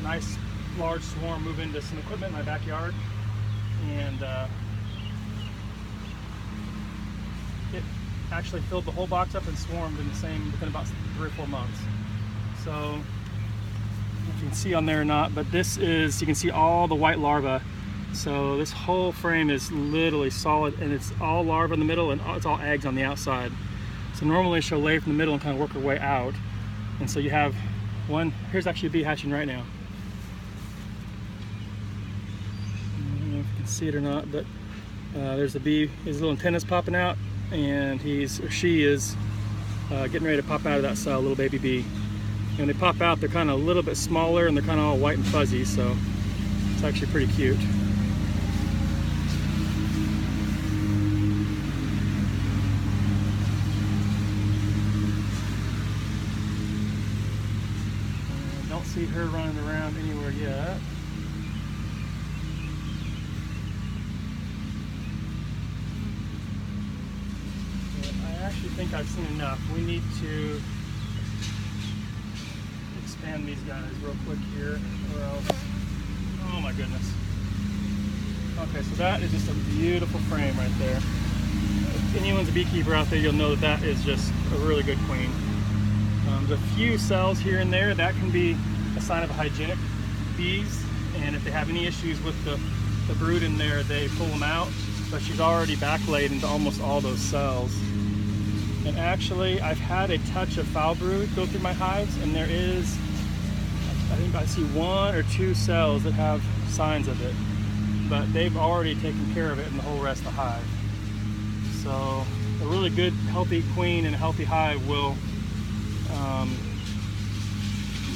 nice large swarm move into some equipment in my backyard, and it actually filled the whole box up and swarmed in the same within about 3 or 4 months. So I don't know if you can see on there or not, but this is, you can see all the white larvae. So this whole frame is literally solid, and it's all larvae in the middle and it's all eggs on the outside. So normally she'll lay from the middle and kind of work her way out. And so you have one, here's actually a bee hatching right now. I don't know if you can see it or not, but there's the bee, his little antennas popping out, and she is getting ready to pop out of that cell, little baby bee. And when they pop out, they're kind of a little bit smaller and they're kind of all white and fuzzy, so it's actually pretty cute. Don't see her running around anywhere yet. But I actually think I've seen enough. We need to expand these guys real quick here, or else, oh my goodness. Okay, so that is just a beautiful frame right there. If anyone's a beekeeper out there, you'll know that that is just a really good queen. There's a few cells here and there that can be a sign of a hygienic bees, and if they have any issues with the brood in there, they pull them out. But she's already backlayed into almost all those cells. And actually, I've had a touch of foul brood go through my hives, and there is, I think I see 1 or 2 cells that have signs of it, but they've already taken care of it in the whole rest of the hive. So a really good, healthy queen and a healthy hive will,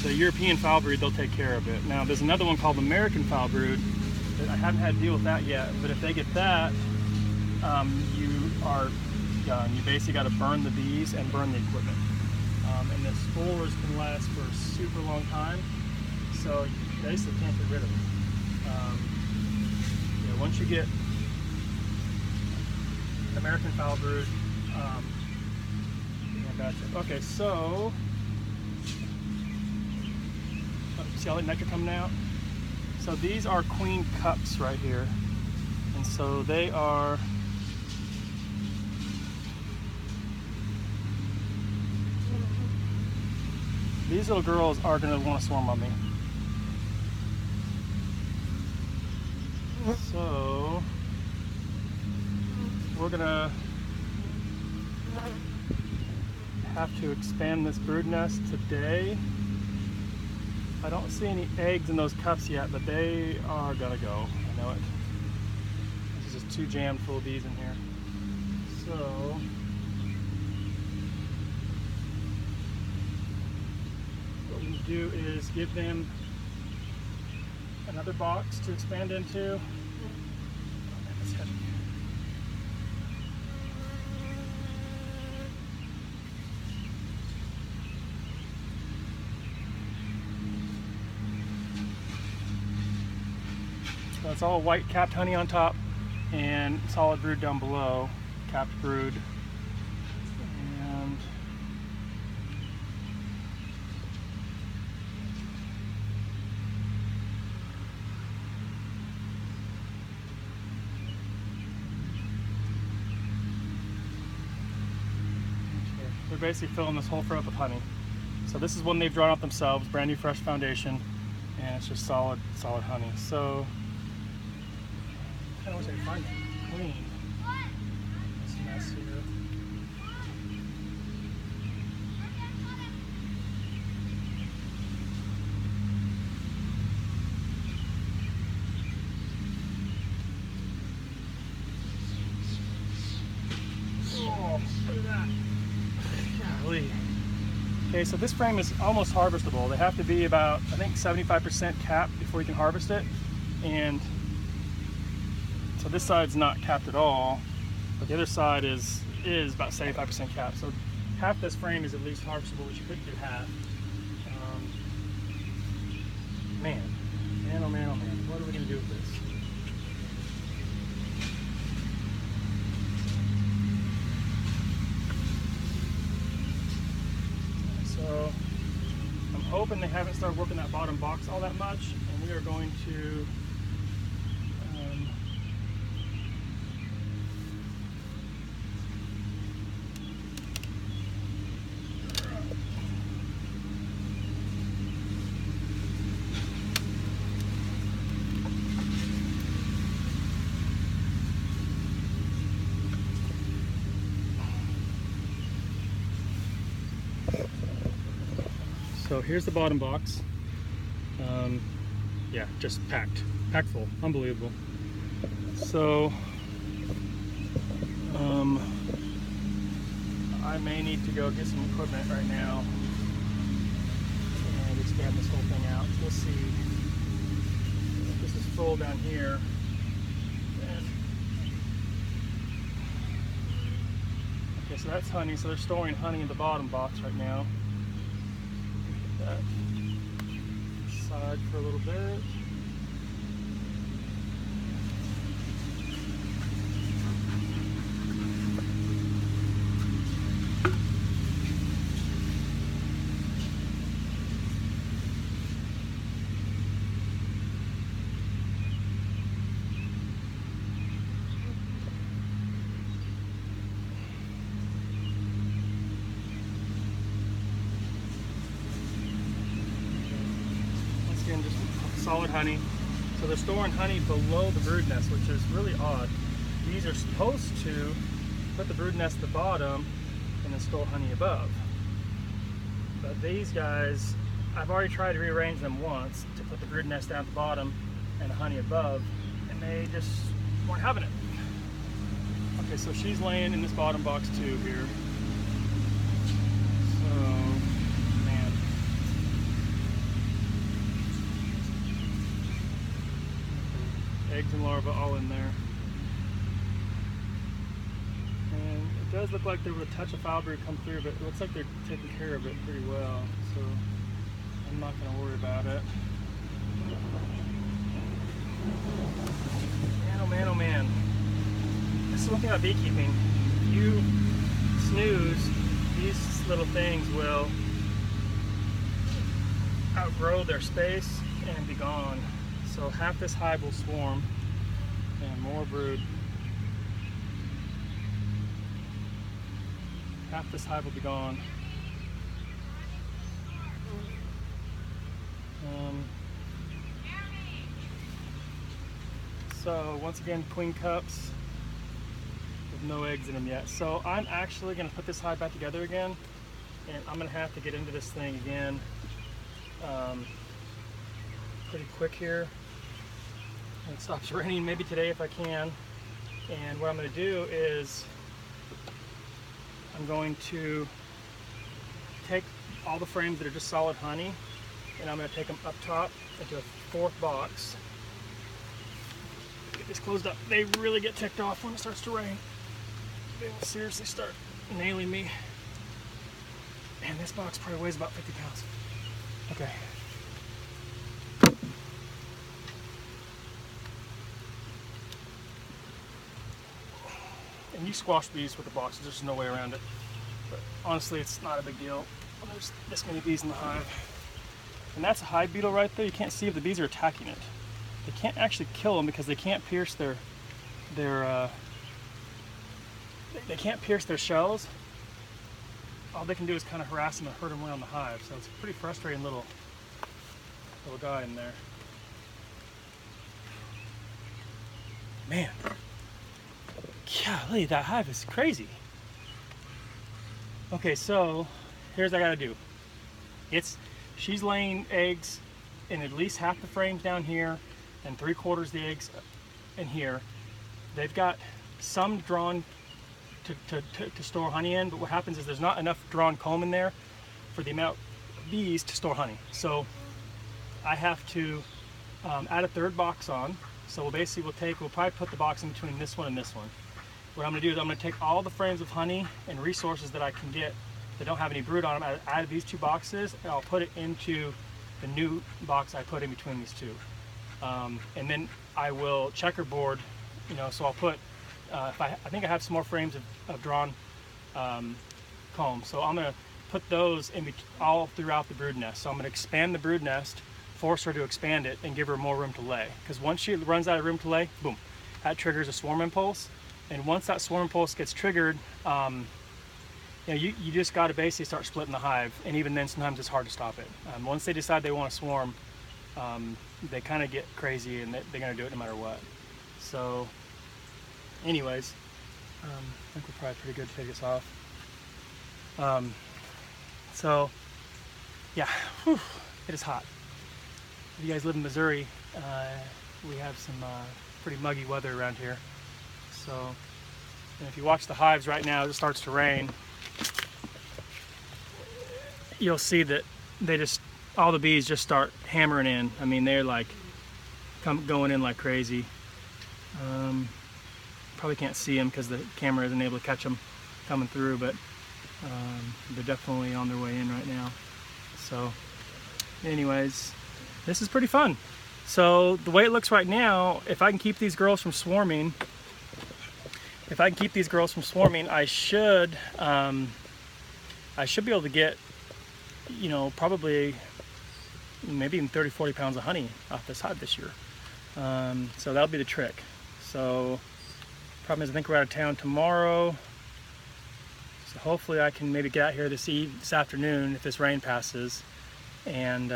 the European foul brood, they'll take care of it. Now there's another one called American foul brood that I haven't had to deal with that yet, but if they get that, you are done. You basically got to burn the bees and burn the equipment. And the spores can last for a super long time, so you basically can't get rid of them. Once you get American foul brood, that's it. Okay, so see all that nectar coming out? So these are queen cups right here, and so they are these little girls are going to want to swarm on me. So we're going to have to expand this brood nest today. I don't see any eggs in those cups yet, but they are going to go. I know it. This is just too jammed full of bees in here. So do is give them another box to expand into. Oh man, it's heavy. So it's all white capped honey on top and solid brood down below, capped brood. And they're basically filling this whole frame up with honey. So this is one they've drawn up themselves, brand new fresh foundation, and it's just solid honey. So I kind of wish I could find that queen. This mess here. Oh, look at that. Golly. Okay, so this frame is almost harvestable. They have to be about, I think, 75% capped before you can harvest it. And so this side's not capped at all, but the other side is about 75% capped. So half this frame is at least harvestable, which you could do half. Man, oh man, oh man. What are we gonna do with this? So I'm hoping they haven't started working that bottom box all that much, and we are going to so here's the bottom box. Yeah, just packed full, unbelievable. So I may need to go get some equipment right now and expand this whole thing out. We'll see. This is full down here. And okay, so that's honey. So they're storing honey in the bottom box right now. That side for a little bit. Just solid honey. So they're storing honey below the brood nest, which is really odd. These are supposed to put the brood nest at the bottom and then store honey above. But these guys, I've already tried to rearrange them once to put the brood nest down at the bottom and the honey above, and they just weren't having it. Okay, so she's laying in this bottom box too here. Eggs and larvae all in there. And it does look like there was a touch of foul brood come through, but it looks like they're taking care of it pretty well. So I'm not going to worry about it. Man, oh man, oh man. This is one thing about beekeeping. If you snooze, these little things will outgrow their space and be gone. So half this hive will swarm and more brood. Half this hive will be gone. So once again, queen cups with no eggs in them yet. So I'm actually going to put this hive back together again, and I'm going to have to get into this thing again pretty quick here. It stops raining maybe today if I can. And what I'm going to do is I'm going to take all the frames that are just solid honey, and I'm going to take them up top into a fourth box. Get this closed up. They really get ticked off when it starts to rain. They will seriously start nailing me. And this box probably weighs about 50 pounds. Okay. And you squash bees with the boxes, there's no way around it. But honestly, it's not a big deal. There's this many bees in the hive. And that's a hive beetle right there. You can't see if the bees are attacking it. They can't actually kill them because they can't pierce their can't pierce their shells. All they can do is kind of harass them and hurt them around the hive. So it's a pretty frustrating little guy in there. Man. Golly, that hive is crazy. Okay, so here's what I gotta do. She's laying eggs in at least half the frames down here and 3/4 of the eggs in here. They've got some drawn to store honey in, but what happens is there's not enough drawn comb in there for the amount of bees to store honey. So I have to add a third box on. So we'll probably put the box in between this one and this one. What I'm going to do is I'm going to take all the frames of honey and resources that I can get that don't have any brood on them out of these two boxes, and I'll put it into the new box I put in between these two. And then I will checkerboard, so I'll put, I think I have some more frames of drawn comb. So I'm going to put those all throughout the brood nest. So I'm going to expand the brood nest, force her to expand it, and give her more room to lay. Because once she runs out of room to lay, boom, that triggers a swarm impulse. And once that swarm impulse gets triggered, you just got to basically start splitting the hive. And even then, sometimes it's hard to stop it. Once they decide they want to swarm, they kind of get crazy, and they're going to do it no matter what. So anyways, I think we're probably pretty good to take this off. So yeah, whew, it is hot. If you guys live in Missouri, we have some pretty muggy weather around here. So, and if you watch the hives right now, as it starts to rain, you'll see that all the bees just start hammering in. I mean, they're like going in like crazy. Probably can't see them because the camera isn't able to catch them coming through, but they're definitely on their way in right now. So anyways, this is pretty fun. So the way it looks right now, if I can keep these girls from swarming, I should be able to get, probably maybe even 30-40 pounds of honey off this hive this year. So that'll be the trick. So problem is, I think we're out of town tomorrow, so hopefully I can maybe get out here this afternoon if this rain passes, and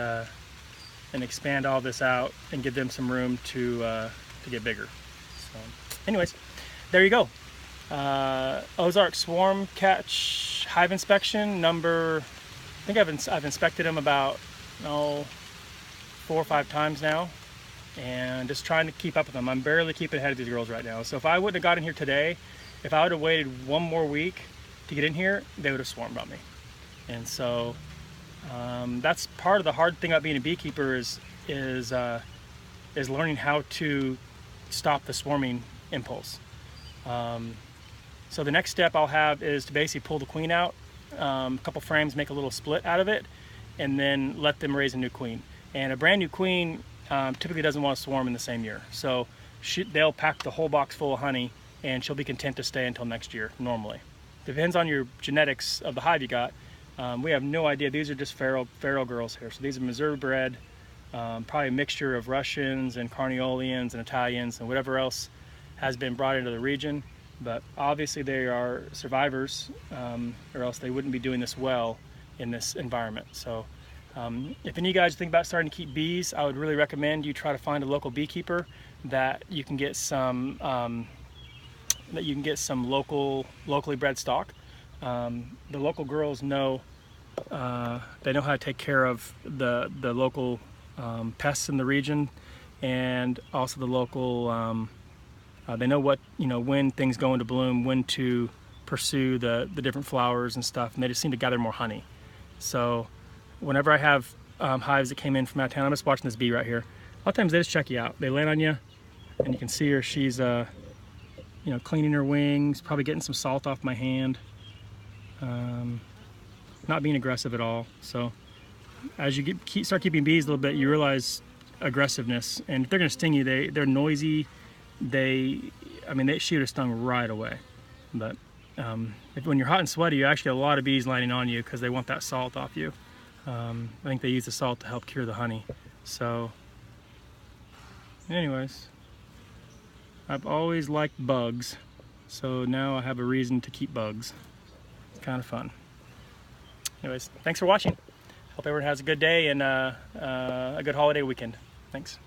expand all this out and give them some room to get bigger. So anyways, there you go. Ozark swarm catch hive inspection number, I think I've inspected them about 4 or 5 times now, and just trying to keep up with them. I'm barely keeping ahead of these girls right now. So if I wouldn't have got in here today, if I would have waited one more week to get in here, they would have swarmed on me. And so that's part of the hard thing about being a beekeeper is learning how to stop the swarming impulse. So the next step I'll have is to basically pull the queen out, a couple frames, make a little split out of it, and then let them raise a new queen. And a brand new queen typically doesn't want to swarm in the same year. So they'll pack the whole box full of honey, and she'll be content to stay until next year, normally. Depends on your genetics of the hive you got. We have no idea. These are just feral girls here. So these are Missouri bred, probably a mixture of Russians and Carniolians and Italians and whatever else has been brought into the region. But obviously they are survivors, or else they wouldn't be doing this well in this environment. So if any of you guys think about starting to keep bees, I would really recommend you try to find a local beekeeper that you can get some locally bred stock. The local girls know they know how to take care of the local pests in the region, and also the local they know what, when things go into bloom, when to pursue the different flowers and stuff, and they just seem to gather more honey. So whenever I have hives that came in from out of town, I'm just watching this bee right here. A lot of times they just check you out. They land on you, and you can see her. She's cleaning her wings, probably getting some salt off my hand. Not being aggressive at all. So as you start keeping bees a little bit, you realize aggressiveness, and if they're going to sting you, they're noisy. She would have stung right away. But when you're hot and sweaty, you actually have a lot of bees landing on you because they want that salt off you. I think they use the salt to help cure the honey. So anyways, I've always liked bugs, so now I have a reason to keep bugs. It's kind of fun. Anyways, thanks for watching. Hope everyone has a good day and a good holiday weekend. Thanks.